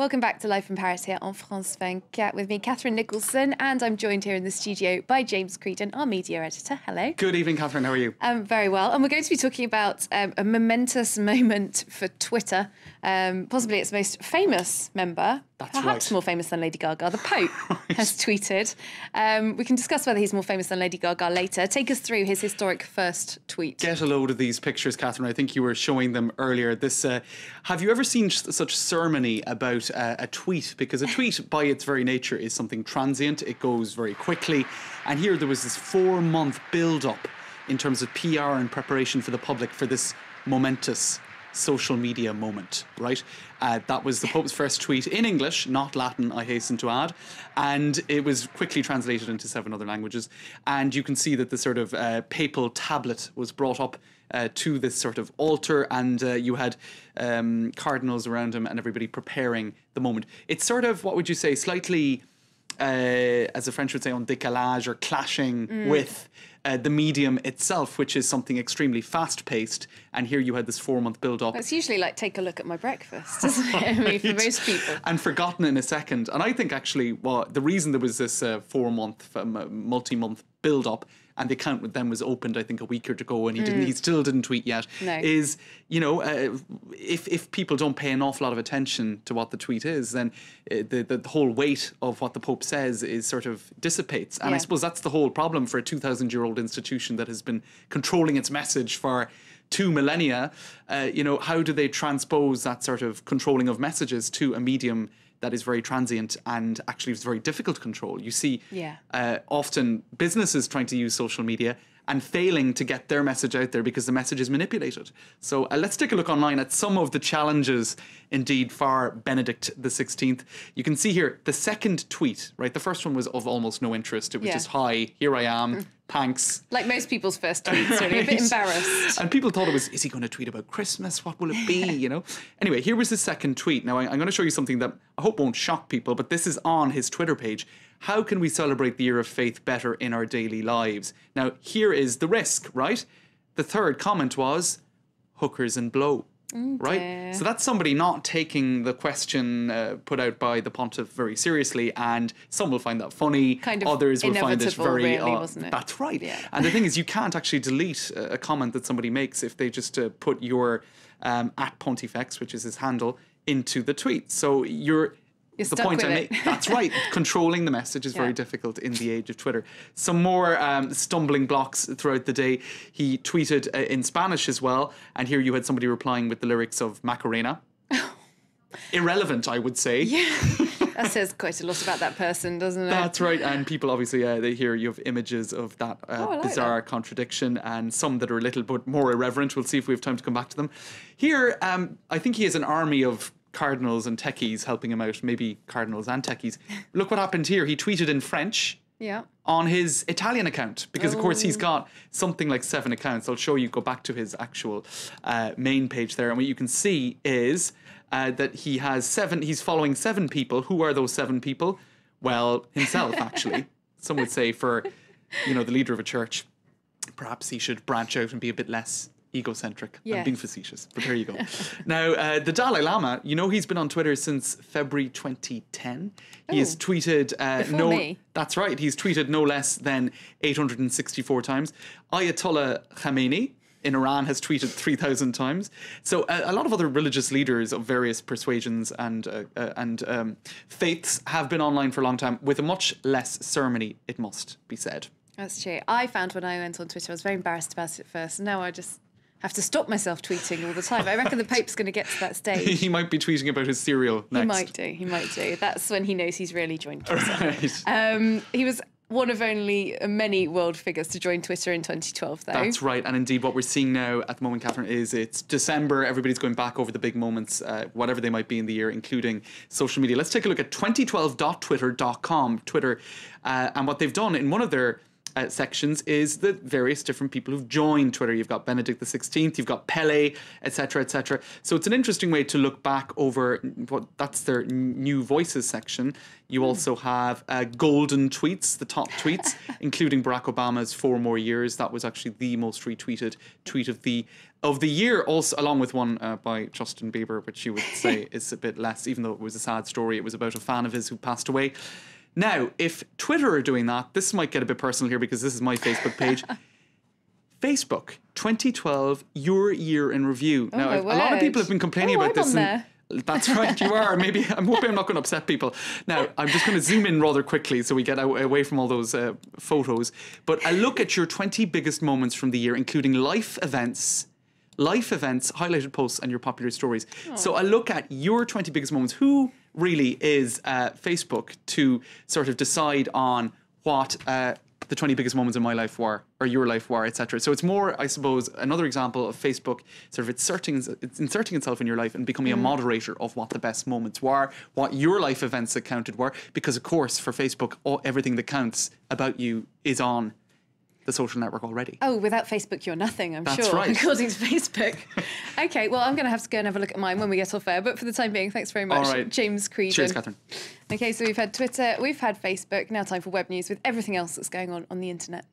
Welcome back to Live from Paris here on France 24 with me, Catherine Nicholson, and I'm joined here in the studio by James Creedon, our media editor. Hello. Good evening, Catherine. How are you? Very well. And we're going to be talking about a momentous moment for Twitter, possibly its most famous member. That's perhaps right. more famous than Lady Gaga. The Pope has tweeted. We can discuss whether he's more famous than Lady Gaga later. Take us through his historic first tweet. Get a load of these pictures, Catherine. I think you were showing them earlier. Have you ever seen such ceremony about a tweet? Because a tweet, by its very nature, is something transient. It goes very quickly. And here there was this 4-month build-up in terms of PR and preparation for the public for this momentous social media moment, right? That was the Pope's first tweet in English, not Latin, I hasten to add. And it was quickly translated into 7 other languages. And you can see that the sort of papal tablet was brought up to this sort of altar, and you had cardinals around him and everybody preparing the moment. It's sort of, what would you say, slightly, as the French would say, en décalage or clashing with the medium itself, which is something extremely fast-paced. And here you had this 4-month build-up. That's usually like take a look at my breakfast, isn't it? I mean, for most people. And forgotten in a second. And I think actually the reason there was this 4-month, multi-month build-up, and the account with them was opened, I think, a week ago, and he still didn't tweet yet, is, if people don't pay an awful lot of attention to what the tweet is, then the whole weight of what the Pope says is sort of dissipates. And I suppose that's the whole problem for a 2,000-year-old institution that has been controlling its message for 2 millennia. How do they transpose that sort of controlling of messages to a medium that is very transient and actually is very difficult to control? You see often businesses trying to use social media and failing to get their message out there because the message is manipulated. So let's take a look online at some of the challenges indeed for Benedict XVI. You can see here the second tweet, right? The first one was of almost no interest. It was just, hi, here I am, thanks. Like most people's first tweets, really, a bit embarrassed. And people thought it was, is he going to tweet about Christmas? What will it be, Anyway, here was his second tweet. Now, I'm going to show you something that I hope won't shock people, but this is on his Twitter page. How can we celebrate the year of faith better in our daily lives? Now, here is the risk, right? The third comment was, hookers and blow. Right? So that's somebody not taking the question put out by the pontiff very seriously, and some will find that funny, kind of others will find it very... really, wasn't it? That's right. Yeah. And the thing is, you can't actually delete a comment that somebody makes if they just put your at Pontifex, which is his handle, into the tweet. So you're the point I make. That's right. Controlling the message is very difficult in the age of Twitter. Some more stumbling blocks throughout the day. He tweeted in Spanish as well, and here you had somebody replying with the lyrics of Macarena. Irrelevant, I would say. Yeah, that says quite a lot about that person, doesn't it? That's right. And people obviously, they hear you have images of that bizarre contradiction, and some that are a little bit more irreverent. We'll see if we have time to come back to them. Here, I think he has an army of cardinals and techies helping him out, maybe cardinals and techies. Look what happened here. He tweeted in French on his Italian account, because of course he's got something like 7 accounts. I'll show you, go back to his actual main page there, and what you can see is that he has 7, he's following 7 people. Who are those 7 people? Well, himself, actually. Some would say for, the leader of a church, perhaps he should branch out and be a bit less egocentric. I'm being facetious, but there you go. Now, the Dalai Lama, he's been on Twitter since February 2010. He has tweeted Before me. That's right. He's tweeted no less than 864 times. Ayatollah Khamenei in Iran has tweeted 3,000 times. So a lot of other religious leaders of various persuasions and faiths have been online for a long time with a much less ceremony, it must be said. That's true. I found when I went on Twitter, I was very embarrassed about it at first. Now I just have to stop myself tweeting all the time. I reckon the Pope's going to get to that stage. He might be tweeting about his cereal next. He might do. That's when he knows he's really joined Twitter. Right. He was one of only many world figures to join Twitter in 2012, though. That's right. And indeed, what we're seeing now at the moment, Catherine, is it's December. Everybody's going back over the big moments, whatever they might be in the year, including social media. Let's take a look at 2012.twitter.com, Twitter. And what they've done in one of their sections is the various different people who've joined Twitter. You've got Benedict XVI, you've got Pele, etc., etc. So it's an interesting way to look back over that's their new voices section. You also have golden tweets, the top tweets, including Barack Obama's 4 more years. That was actually the most retweeted tweet of the year, also along with one by Justin Bieber, which you would say is a bit less, even though it was a sad story. It was about a fan of his who passed away. Now, if Twitter are doing that, this might get a bit personal here because this is my Facebook page. Facebook, 2012, your year in review. Now, a lot of people have been complaining about this. That's right, you are. Maybe, I'm hoping I'm not going to upset people. Now, I'm just going to zoom in rather quickly so we get away from all those photos. But I look at your 20 biggest moments from the year, including life events, highlighted posts, and your popular stories. Oh. So I look at your 20 biggest moments. Who really is Facebook to sort of decide on what the 20 biggest moments in my life were, or your life were, etc. So it's more, I suppose, another example of Facebook sort of inserting itself in your life and becoming a moderator of what the best moments were, what your life events that counted were, because of course for Facebook, everything that counts about you is on the social network already. Oh, without Facebook, you're nothing, I'm sure. That's right. According to Facebook. Okay, well, I'm going to have to go and have a look at mine when we get off air. But for the time being, thanks very much, all right. James Creedon. Cheers, Catherine. Okay, so we've had Twitter, we've had Facebook. Now time for web news with everything else that's going on the internet.